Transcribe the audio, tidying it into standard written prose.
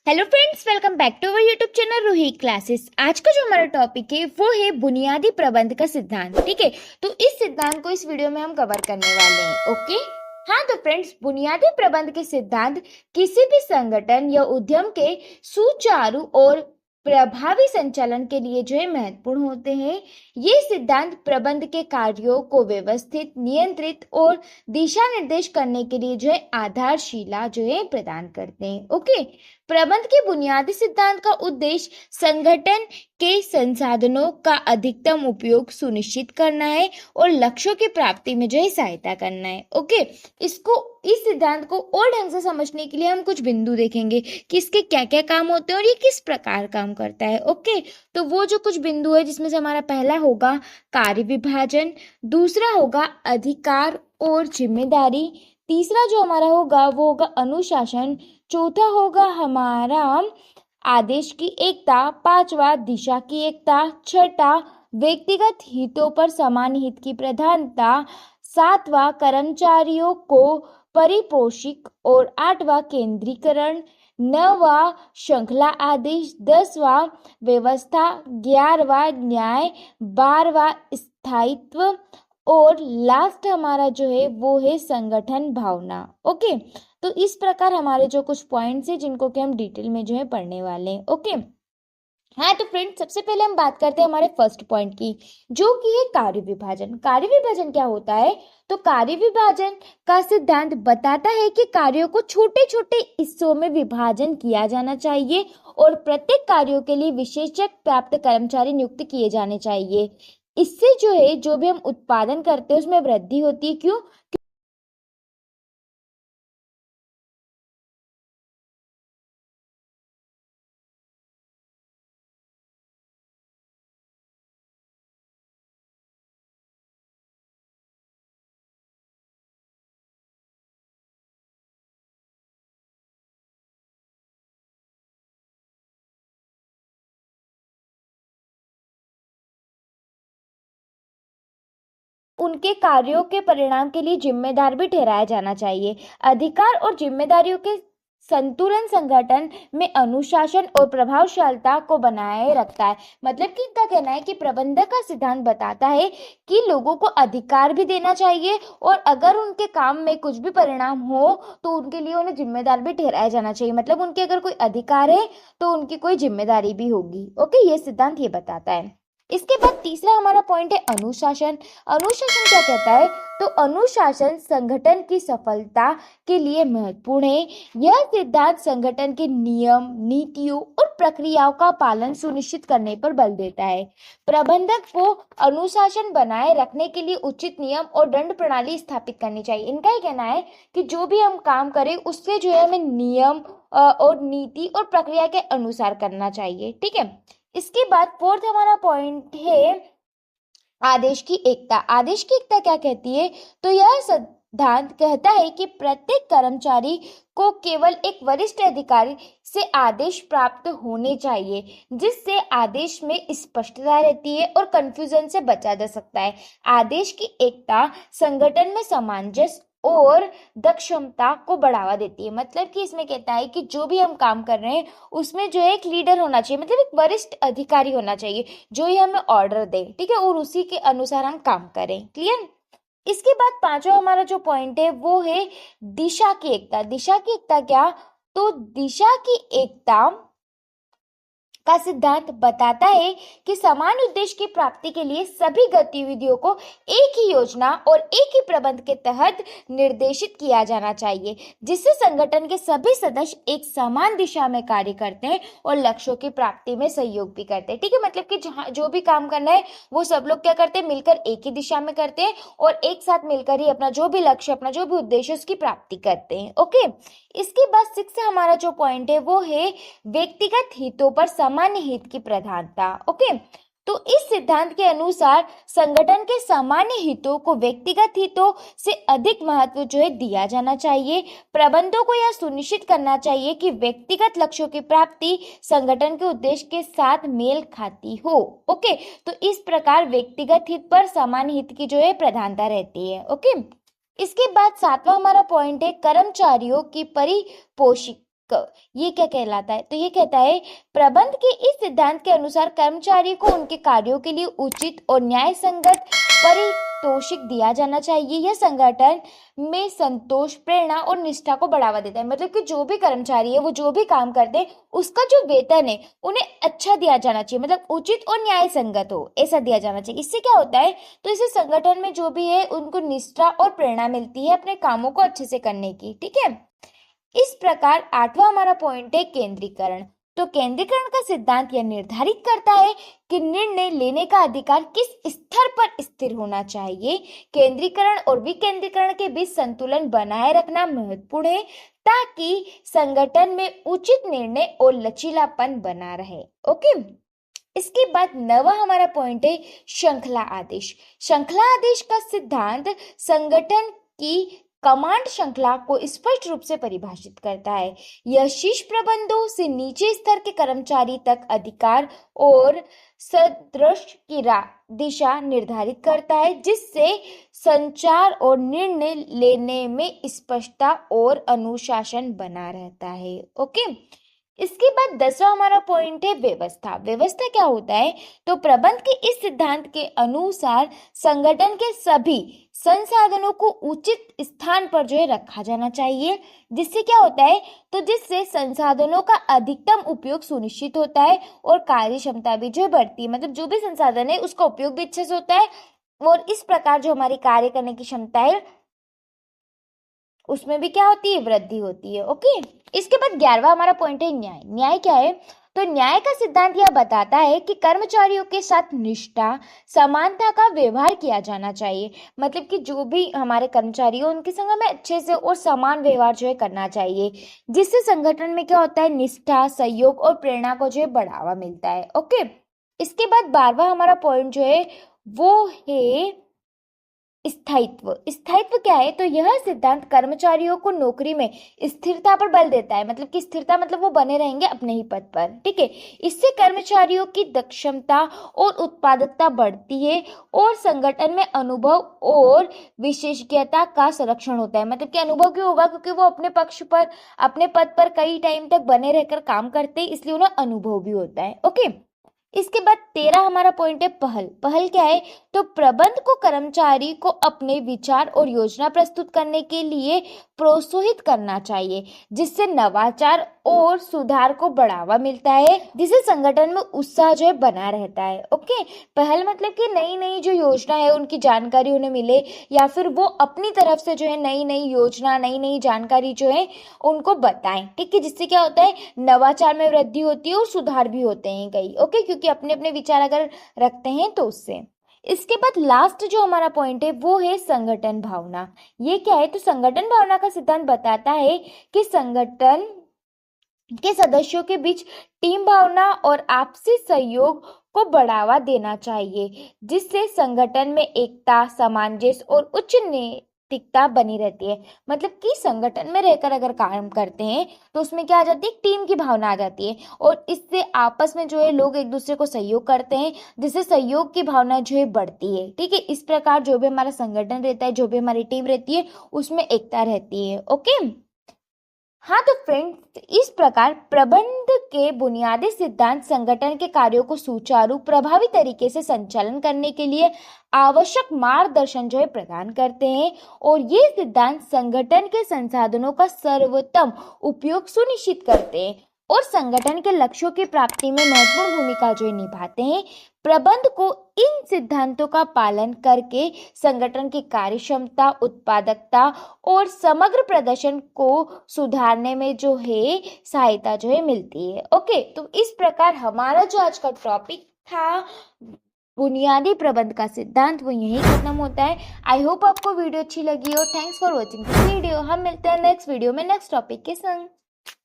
Hello friends, welcome back to our YouTube channel Ruhi classes. आज का जो हमारा टॉपिक है वो है बुनियादी प्रबंध का सिद्धांत। ठीक है, तो इस सिद्धांत को इस वीडियो में हम कवर करने वाले हैं। ओके, हाँ तो फ्रेंड्स, बुनियादी प्रबंध के सिद्धांत किसी भी संगठन या उद्यम के सुचारू और प्रभावी संचालन के लिए जो है महत्वपूर्ण होते हैं। ये सिद्धांत प्रबंध के कार्यों को व्यवस्थित, नियंत्रित और दिशा निर्देश करने के लिए जो है आधारशिला जो है प्रदान करते हैं। ओके, प्रबंध के बुनियादी सिद्धांत का उद्देश्य संगठन के संसाधनों का अधिकतम उपयोग सुनिश्चित करना है और लक्ष्यों की प्राप्ति में जो है सहायता करना है। ओके, इस सिद्धांत को और ढंग से समझने के लिए हम कुछ बिंदु देखेंगे कि इसके क्या क्या काम होते हैं और ये किस प्रकार काम करता है। ओके, तो वो जो कुछ बिंदु है जिसमें से हमारा पहला होगा कार्य विभाजन, दूसरा होगा अधिकार और जिम्मेदारी, तीसरा जो हमारा होगा वो होगा अनुशासन, चौथा होगा हमारा आदेश की एकता, पांचवा दिशा की एकता, छठा व्यक्तिगत हितों पर समान हित की प्रधानता, सातवां कर्मचारियों को परिपोषित और आठवां केंद्रीकरण, नौवां श्रृंखला आदेश, 10वां व्यवस्था, 11वां न्याय, 12वां स्थायित्व और लास्ट हमारा जो है वो है संगठन भावना। ओके, तो इस प्रकार हमारे जो कुछ पॉइंट्स हैं जिनको कि हम डिटेल में जो है पढ़ने वाले हैं। ओके, हाँ तो फ्रेंड्स, सबसे पहले हम बात करते हैं हमारे फर्स्ट पॉइंट की, जो कि है कार्य विभाजन। कार्य विभाजन क्या होता है? तो कार्य विभाजन का सिद्धांत बताता है कि कार्यों को छोटे छोटे हिस्सों में विभाजन किया जाना चाहिए और प्रत्येक कार्यों के लिए विशेषज्ञ प्राप्त कर्मचारी नियुक्त किए जाने चाहिए। इससे जो है जो भी हम उत्पादन करते हैं उसमें वृद्धि होती है। क्यों? उनके कार्यों के परिणाम के लिए जिम्मेदार भी ठहराया जाना चाहिए। अधिकार और जिम्मेदारियों के संतुलन संगठन में अनुशासन और प्रभावशीलता को बनाए रखता है। मतलब कि इनका कहना है कि प्रबंधक का सिद्धांत बताता है कि लोगों को अधिकार भी देना चाहिए और अगर उनके काम में कुछ भी परिणाम हो तो उनके लिए उन्हें जिम्मेदार भी ठहराया जाना चाहिए। मतलब उनके अगर कोई अधिकार है तो उनकी कोई जिम्मेदारी भी होगी। ओके, ये सिद्धांत ये बताता है। इसके बाद तीसरा हमारा पॉइंट है अनुशासन। अनुशासन क्या कहता है? तो अनुशासन संगठन की सफलता के लिए महत्वपूर्ण है। यह सिद्धांत संगठन के नियम, नीतियों और प्रक्रियाओं का पालन सुनिश्चित करने पर बल देता है। प्रबंधक को अनुशासन बनाए रखने के लिए उचित नियम और दंड प्रणाली स्थापित करनी चाहिए। इनका ही कहना है कि जो भी हम काम करें उससे जो है हमें नियम और नीति और प्रक्रिया के अनुसार करना चाहिए। ठीक है, इसके बाद फोर्थ हमारा पॉइंट है आदेश की एकता। आदेश की एकता क्या कहती है? तो यह सिद्धांत कहता है कि प्रत्येक कर्मचारी को केवल एक वरिष्ठ अधिकारी से आदेश प्राप्त होने चाहिए, जिससे आदेश में स्पष्टता रहती है और कंफ्यूजन से बचा जा सकता है। आदेश की एकता संगठन में सामंजस्य और दक्षता को बढ़ावा देती है। मतलब कि इसमें कहता है कि जो भी हम काम कर रहे हैं उसमें जो है एक लीडर होना चाहिए, मतलब एक वरिष्ठ अधिकारी होना चाहिए जो ही हमें ऑर्डर दे। ठीक है, और उसी के अनुसार हम काम करें। क्लियर? इसके बाद पांचवा हमारा जो पॉइंट है वो है दिशा की एकता। दिशा की एकता क्या? तो दिशा की एकता का सिद्धांत बताता है कि समान उद्देश्य की प्राप्ति के लिए सभी गतिविधियों को एक ही योजना और एक ही प्रबंध के तहत निर्देशित किया जाना चाहिए, जिससे संगठन के सभी सदस्य एक समान दिशा में कार्य करते हैं और लक्ष्यों की प्राप्ति में सहयोग भी करते हैं। ठीक है, मतलब कि जहाँ जो भी काम करना है वो सब लोग क्या करते हैं? मिलकर एक ही दिशा में करते हैं और एक साथ मिलकर ही अपना जो भी लक्ष्य, अपना जो भी उद्देश्य उसकी प्राप्ति करते हैं। ओके, इसके बाद सिक्स हमारा जो पॉइंट है वो है व्यक्तिगत हितों पर सामान्य हित की प्रधानता। ओके, तो इस सिद्धांत के अनुसार संगठन के सामान्य हितों को व्यक्तिगत हितों से अधिक महत्व जो है दिया जाना चाहिए। प्रबंधों को यह सुनिश्चित करना चाहिए कि व्यक्तिगत लक्ष्यों की प्राप्ति संगठन के उद्देश्य के साथ मेल खाती हो। ओके, तो इस प्रकार व्यक्तिगत हित पर सामान्य हित की जो है प्रधानता रहती है। ओके, इसके बाद सातवां हमारा पॉइंट है कर्मचारियों की परिपोषित ये क्या कहलाता है? तो ये कहता है प्रबंध के इस सिद्धांत के अनुसार कर्मचारी को उनके कार्यों के लिए उचित और न्याय संगत पारितोषिक दिया जाना चाहिए। यह संगठन में संतोष, प्रेरणा और निष्ठा को बढ़ावा देता है। मतलब कि जो भी कर्मचारी है वो जो भी काम करते हैं उसका जो वेतन है उन्हें अच्छा दिया जाना चाहिए, मतलब उचित और न्याय संगत हो, ऐसा दिया जाना चाहिए। इससे क्या होता है, तो इसे संगठन में जो भी है उनको निष्ठा और प्रेरणा मिलती है अपने कामों को अच्छे से करने की। ठीक है, इस प्रकार 8वां हमारा पॉइंट है केंद्रीकरण। तो केंद्रीकरण का सिद्धांत यह निर्धारित करता है कि निर्णय लेने का अधिकार किस स्तर पर स्थिर होना चाहिए। केंद्रीकरण और विकेंद्रीकरण के बीच संतुलन बनाए रखना महत्वपूर्ण है ताकि संगठन में उचित निर्णय और लचीलापन बना रहे। ओके, इसके बाद 9वां हमारा पॉइंट है श्रृंखला आदेश। श्रृंखला आदेश का सिद्धांत संगठन की कमांड श्रृंखला को स्पष्ट रूप से परिभाषित करता है। यह शीर्ष प्रबंधों से नीचे स्तर के कर्मचारी तक अधिकार और सदृश की दिशा निर्धारित करता है, जिससे संचार और निर्णय लेने में स्पष्टता और अनुशासन बना रहता है। ओके, इसके बाद 10वां हमारा पॉइंट है व्यवस्था। व्यवस्था क्या होता है, तो प्रबंध के इस सिद्धांत के अनुसार संगठन के सभी संसाधनों को उचित स्थान पर जो है रखा जाना चाहिए। जिससे क्या होता है, तो जिससे संसाधनों का अधिकतम उपयोग सुनिश्चित होता है और कार्य क्षमता भी जो है बढ़ती है। मतलब जो भी संसाधन है उसका उपयोग भी अच्छे से होता है और इस प्रकार जो हमारी कार्य करने की क्षमता है उसमें भी क्या होती है, वृद्धि होती है। ओके, इसके बाद 11वां हमारा पॉइंट है न्याय। न्याय क्या है, तो न्याय का सिद्धांत यह बताता है कि कर्मचारियों के साथ निष्ठा, समानता का व्यवहार किया जाना चाहिए। मतलब कि जो भी हमारे कर्मचारी हो उनके संग हमें अच्छे से और समान व्यवहार जो है करना चाहिए, जिससे संगठन में क्या होता है, निष्ठा, सहयोग और प्रेरणा को जो है बढ़ावा मिलता है। ओके, इसके बाद 12वां हमारा पॉइंट जो है वो है स्थायित्व। स्थायित्व क्या है, तो यह सिद्धांत कर्मचारियों को नौकरी में स्थिरता पर बल देता है। मतलब कि स्थिरता मतलब वो बने रहेंगे अपने ही पद पर। ठीक है, इससे कर्मचारियों की दक्षता और उत्पादकता बढ़ती है और संगठन में अनुभव और विशेषज्ञता का संरक्षण होता है। मतलब कि अनुभव क्यों होगा, क्योंकि वो अपने पक्ष पर, अपने पद पर कई टाइम तक बने रहकर काम करते हैं, इसलिए उन्हें अनुभव भी होता है। ओके, इसके बाद 13 हमारा पॉइंट है पहल। पहल क्या है, तो प्रबंध को कर्मचारी को अपने विचार और योजना प्रस्तुत करने के लिए प्रोत्साहित करना चाहिए, जिससे नवाचार और सुधार को बढ़ावा मिलता है, जिससे संगठन में उत्साह जो है बना रहता है। ओके, पहल मतलब कि नई नई जो योजना है उनकी जानकारी उन्हें मिले, या फिर वो अपनी तरफ से जो है नई नई योजना, नई नई जानकारी जो है उनको बताएं। ठीक है, जिससे क्या होता है, नवाचार में वृद्धि होती है और सुधार भी होते हैं कई। ओके, क्योंकि अपने अपने विचार अगर रखते हैं तो उससे। इसके बाद लास्ट जो हमारा पॉइंट है वो है संगठन भावना। ये क्या है, तो संगठन भावना का सिद्धांत बताता है कि संगठन के सदस्यों के बीच टीम भावना और आपसी सहयोग को बढ़ावा देना चाहिए, जिससे संगठन में एकता, सामंजस्य और उच्च नैतिकता बनी रहती है। मतलब कि संगठन में रहकर अगर काम करते हैं तो उसमें क्या आ जाती है, टीम की भावना आ जाती है और इससे आपस में जो है लोग एक दूसरे को सहयोग करते हैं, जिससे सहयोग की भावना जो है बढ़ती है। ठीक है, इस प्रकार जो भी हमारा संगठन रहता है, जो भी हमारी टीम रहती है, उसमें एकता रहती है। ओके, हाँ तो फ्रेंड्स, इस प्रकार प्रबंध के बुनियादी सिद्धांत संगठन के कार्यों को सुचारू, प्रभावी तरीके से संचालन करने के लिए आवश्यक मार्गदर्शन जो है प्रदान करते हैं और ये सिद्धांत संगठन के संसाधनों का सर्वोत्तम उपयोग सुनिश्चित करते हैं और संगठन के लक्ष्यों की प्राप्ति में महत्वपूर्ण भूमिका जो निभाते हैं। प्रबंध को इन सिद्धांतों का पालन करके संगठन की कार्यक्षमता, उत्पादकता और समग्र प्रदर्शन को सुधारने में जो है सहायता जो है मिलती है। ओके, तो इस प्रकार हमारा जो आज का टॉपिक था बुनियादी प्रबंध का सिद्धांत वो यही खत्म होता है। आई होप आपको वीडियो अच्छी लगी हो। Thanks for watching this video. हम मिलते हैं नेक्स्ट वीडियो में नेक्स्ट टॉपिक के संग।